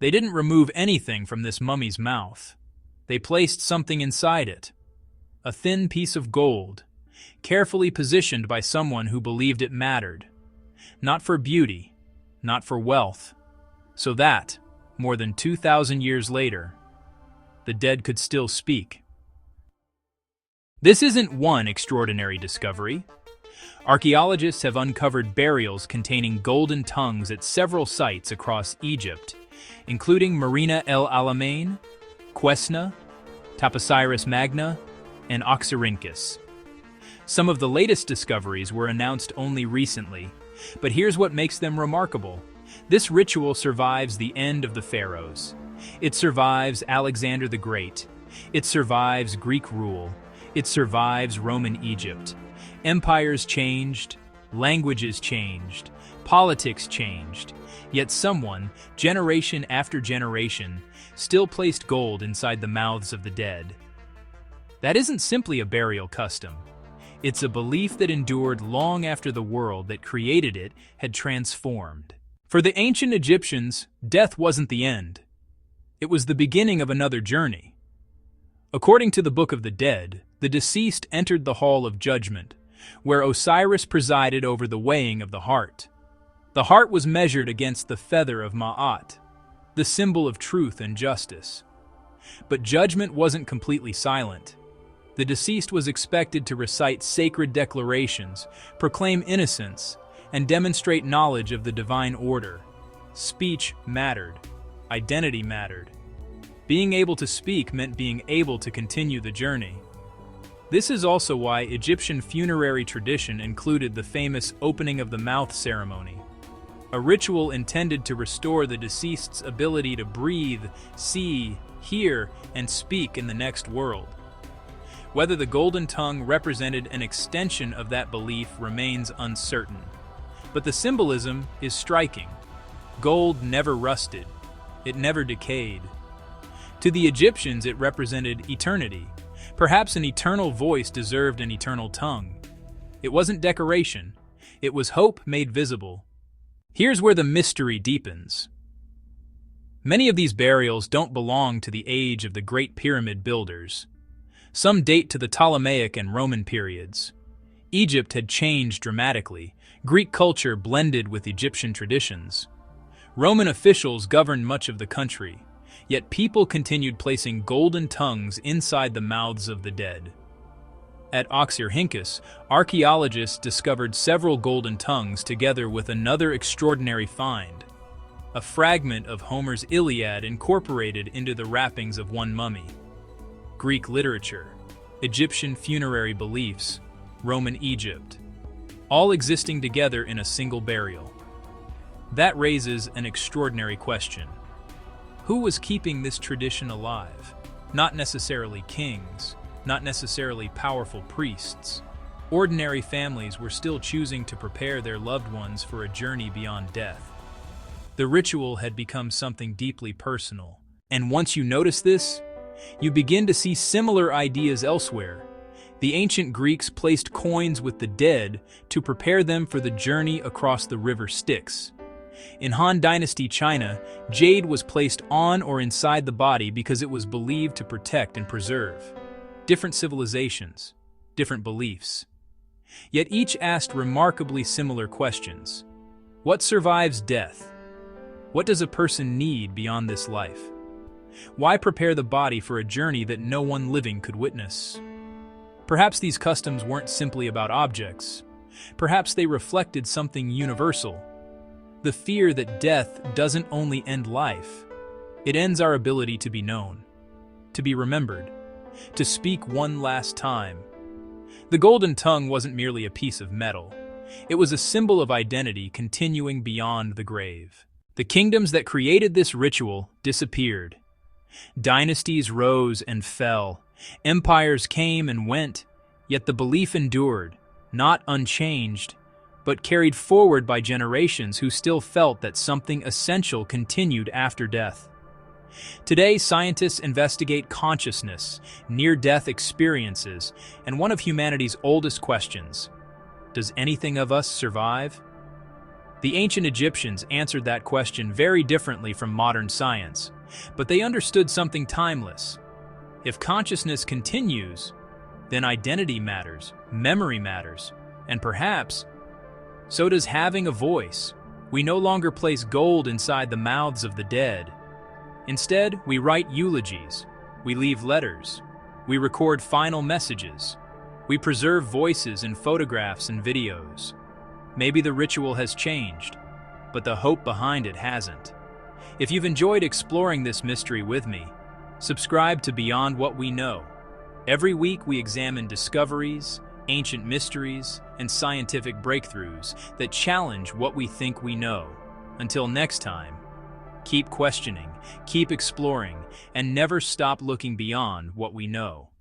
They didn't remove anything from this mummy's mouth. They placed something inside it. A thin piece of gold, carefully positioned by someone who believed it mattered. Not for beauty, not for wealth, so that, more than 2,000 years later, the dead could still speak. This isn't one extraordinary discovery. Archaeologists have uncovered burials containing golden tongues at several sites across Egypt, including Marina El-Alamein, Quesna, Taposiris Magna, and Oxyrhynchus. Some of the latest discoveries were announced only recently, but here's what makes them remarkable. This ritual survives the end of the pharaohs. It survives Alexander the Great. It survives Greek rule. It survives Roman Egypt. Empires changed, languages changed, politics changed, yet someone, generation after generation, still placed gold inside the mouths of the dead. That isn't simply a burial custom. It's a belief that endured long after the world that created it had transformed. For the ancient Egyptians, death wasn't the end. It was the beginning of another journey. According to the Book of the Dead, the deceased entered the Hall of Judgment, where Osiris presided over the weighing of the heart. The heart was measured against the feather of Ma'at, the symbol of truth and justice. But judgment wasn't completely silent. The deceased was expected to recite sacred declarations, proclaim innocence, and demonstrate knowledge of the divine order. Speech mattered. Identity mattered. Being able to speak meant being able to continue the journey. This is also why Egyptian funerary tradition included the famous opening of the mouth ceremony, a ritual intended to restore the deceased's ability to breathe, see, hear, and speak in the next world. Whether the golden tongue represented an extension of that belief remains uncertain, but the symbolism is striking. Gold never rusted. It never decayed. To the Egyptians, it represented eternity. Perhaps an eternal voice deserved an eternal tongue. It wasn't decoration. It was hope made visible. Here's where the mystery deepens. Many of these burials don't belong to the age of the Great Pyramid builders. Some date to the Ptolemaic and Roman periods. Egypt had changed dramatically. Greek culture blended with Egyptian traditions. Roman officials governed much of the country. Yet people continued placing golden tongues inside the mouths of the dead. At Oxyrhynchus, archaeologists discovered several golden tongues together with another extraordinary find, a fragment of Homer's Iliad incorporated into the wrappings of one mummy. Greek literature, Egyptian funerary beliefs, Roman Egypt, all existing together in a single burial. That raises an extraordinary question. Who was keeping this tradition alive? Not necessarily kings, not necessarily powerful priests. Ordinary families were still choosing to prepare their loved ones for a journey beyond death. The ritual had become something deeply personal. And once you notice this, you begin to see similar ideas elsewhere. The ancient Greeks placed coins with the dead to prepare them for the journey across the river Styx. In Han Dynasty China, jade was placed on or inside the body because it was believed to protect and preserve. Different civilizations, different beliefs. Yet each asked remarkably similar questions. What survives death? What does a person need beyond this life? Why prepare the body for a journey that no one living could witness? Perhaps these customs weren't simply about objects. Perhaps they reflected something universal. The fear that death doesn't only end life, it ends our ability to be known, to be remembered, to speak one last time. The golden tongue wasn't merely a piece of metal. It was a symbol of identity continuing beyond the grave. The kingdoms that created this ritual disappeared. Dynasties rose and fell. Empires came and went, yet the belief endured, not unchanged, but carried forward by generations who still felt that something essential continued after death. Today, scientists investigate consciousness, near-death experiences, and one of humanity's oldest questions: does anything of us survive? The ancient Egyptians answered that question very differently from modern science, but they understood something timeless. If consciousness continues, then identity matters, memory matters, and perhaps, so does having a voice. We no longer place gold inside the mouths of the dead. Instead, we write eulogies, we leave letters, we record final messages, we preserve voices in photographs and videos. Maybe the ritual has changed, but the hope behind it hasn't. If you've enjoyed exploring this mystery with me, subscribe to Beyond What We Know. Every week we examine discoveries, ancient mysteries, and scientific breakthroughs that challenge what we think we know. Until next time, keep questioning, keep exploring, and never stop looking beyond what we know.